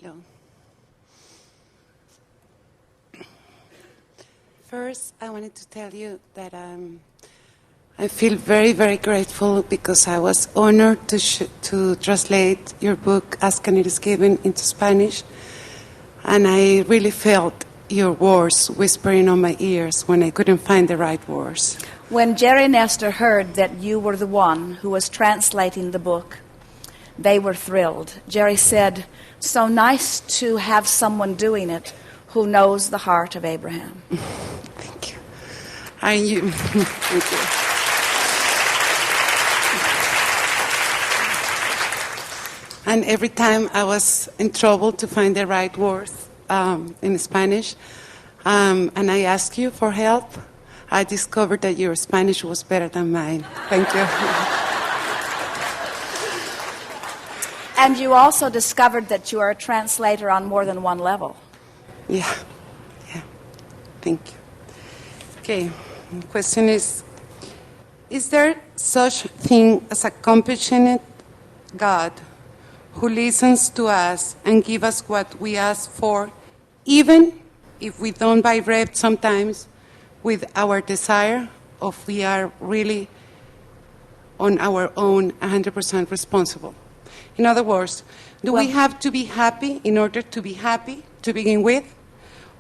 Hello. First, I wanted to tell you that I feel very, very grateful because I was honored to translate your book, Ask and It Is Given, into Spanish. And I really felt your words whispering on my ears when I couldn't find the right words. When Jerry and Esther heard that you were the one who was translating the book, they were thrilled. Jerry said, "So nice to have someone doing it who knows the heart of Abraham." Thank you. Thank you. And every time I was in trouble to find the right words in Spanish, and I asked you for help, I discovered that your Spanish was better than mine. Thank you. And you also discovered that you are a translator on more than one level. Yeah. Thank you. Okay, the question is there such thing as a compassionate God who listens to us and gives us what we ask for, even if we don't vibrate sometimes with our desire, or if we are really on our own 100% responsible? In other words, do we have to be happy in order to be happy to begin with?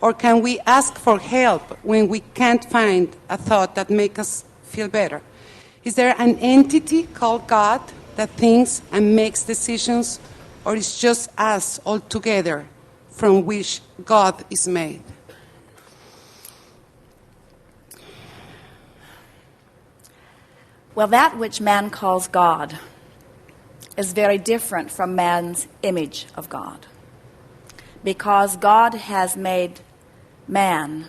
Or can we ask for help when we can't find a thought that makes us feel better? Is there an entity called God that thinks and makes decisions, or is just us all together from which God is made? Well, that which man calls God is very different from man's image of God, because God has made man,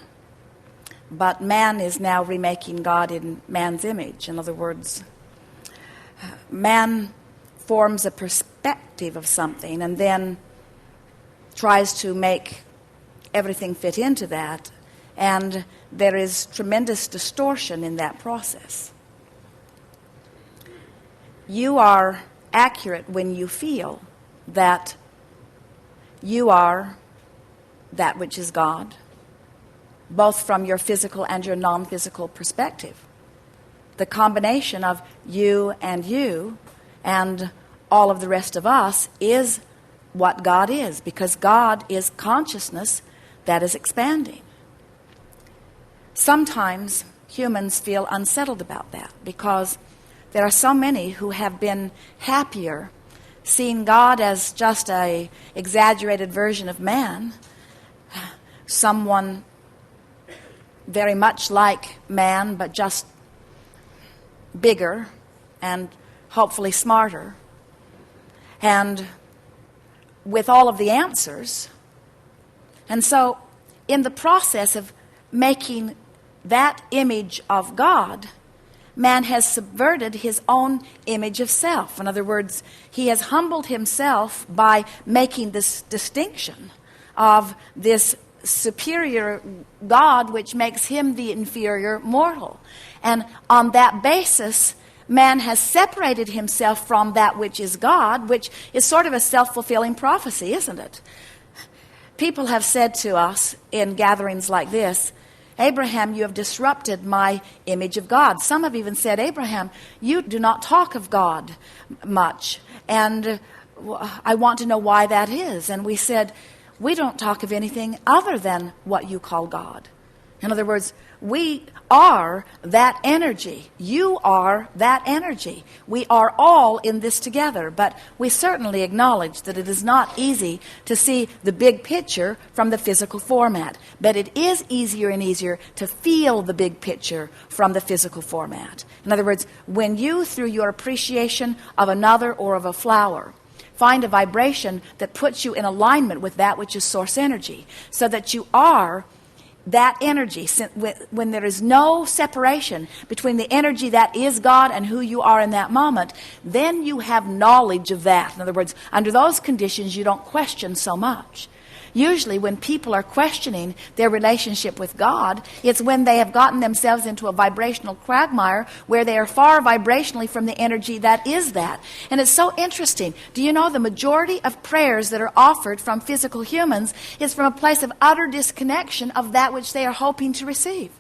but man is now remaking God in man's image. In other words, man forms a perspective of something and then tries to make everything fit into that, and there is tremendous distortion in that process. You are accurate when you feel that you are that which is God, both from your physical and your non-physical perspective. The combination of you and all of the rest of us is what God is, because God is consciousness that is expanding. Sometimes humans feel unsettled about that, because there are so many who have been happier seeing God as just an exaggerated version of man, someone very much like man, but just bigger and hopefully smarter, and with all of the answers. And so in the process of making that image of God, man has subverted his own image of self. In other words, he has humbled himself by making this distinction of this superior God, which makes him the inferior mortal. And on that basis, man has separated himself from that which is God, which is sort of a self-fulfilling prophecy, isn't it? People have said to us in gatherings like this, "Abraham, you have disrupted my image of God." Some have even said, "Abraham, you do not talk of God much, and I want to know why that is." And we said, "We don't talk of anything other than what you call God." In other words, we are that energy. You are that energy. We are all in this together, but we certainly acknowledge that it is not easy to see the big picture from the physical format, but it is easier and easier to feel the big picture from the physical format. In other words, when you, through your appreciation of another or of a flower, find a vibration that puts you in alignment with that which is source energy, so that you are that energy, when there is no separation between the energy that is God and who you are in that moment, then you have knowledge of that. In other words, under those conditions, you don't question so much. usually when people are questioning their relationship with God, it's when they have gotten themselves into a vibrational quagmire where they are far vibrationally from the energy that is that. And it's so interesting. Do you know the majority of prayers that are offered from physical humans is from a place of utter disconnection of that which they are hoping to receive?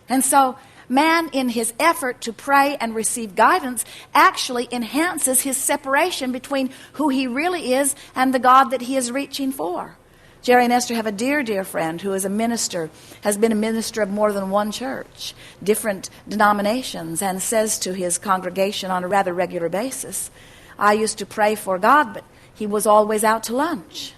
And so man, in his effort to pray and receive guidance, actually enhances his separation between who he really is and the God that he is reaching for. Jerry and Esther have a dear, dear friend who is a minister, has been a minister of more than one church, different denominations, and says to his congregation on a rather regular basis, I used to pray for God, but he was always out to lunch.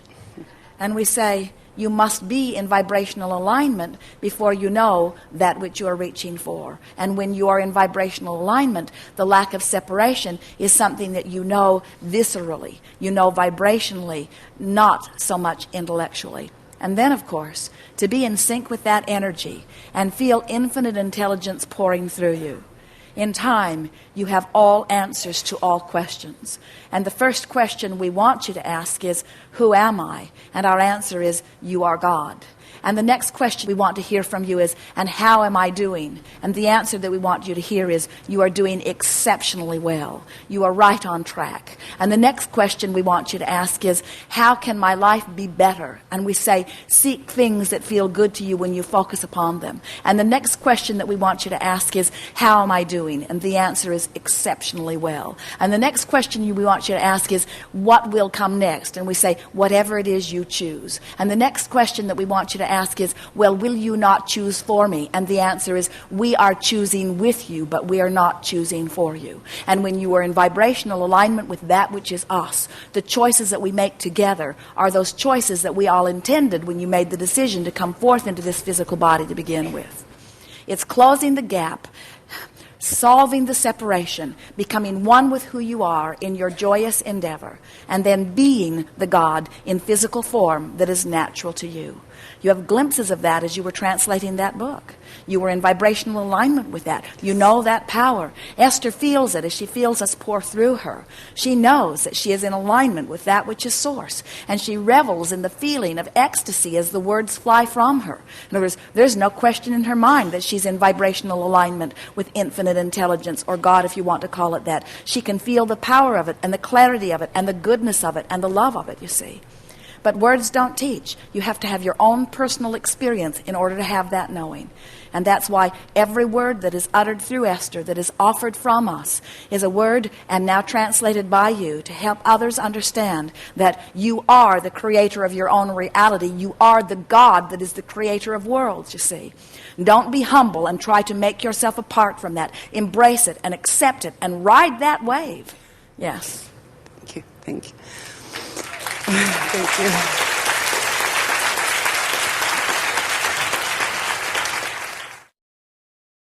And we say, you must be in vibrational alignment before you know that which you are reaching for. And when you are in vibrational alignment, the lack of separation is something that you know viscerally, you know vibrationally, not so much intellectually. And then, of course, to be in sync with that energy and feel infinite intelligence pouring through you. In time, you have all answers to all questions. And the first question we want you to ask is, who am I? And our answer is, you are God. And the next question we want to hear from you is, and how am I doing? And the answer that we want you to hear is, you are doing exceptionally well. You are right on track. And the next question we want you to ask is, how can my life be better? And we say, seek things that feel good to you when you focus upon them. And the next question that we want you to ask is, how am I doing? And the answer is, exceptionally well. And the next question we want you to ask is, what will come next? And we say, whatever it is you choose. And the next question that we want you to ask is, well, will you not choose for me? And the answer is, we are choosing with you, but we are not choosing for you. And when you are in vibrational alignment with that which is us, the choices that we make together are those choices that we all intended when you made the decision to come forth into this physical body to begin with. It's closing the gap, solving the separation, becoming one with who you are in your joyous endeavor, and then being the God in physical form that is natural to you. You have glimpses of that as you were translating that book. You were in vibrational alignment with that. You know that power. Esther feels it as she feels us pour through her. She knows that she is in alignment with that which is source, and she revels in the feeling of ecstasy as the words fly from her. In other words, there's no question in her mind that she's in vibrational alignment with infinite intelligence, or God if you want to call it that. She can feel the power of it and the clarity of it and the goodness of it and the love of it, you see. But words don't teach. You have to have your own personal experience in order to have that knowing. And that's why every word that is uttered through Esther, that is offered from us, is a word and now translated by you to help others understand that you are the creator of your own reality. You are the God that is the creator of worlds, you see. Don't be humble and try to make yourself apart from that. Embrace it and accept it and ride that wave. Yes. Thank you. Thank you. Thank you.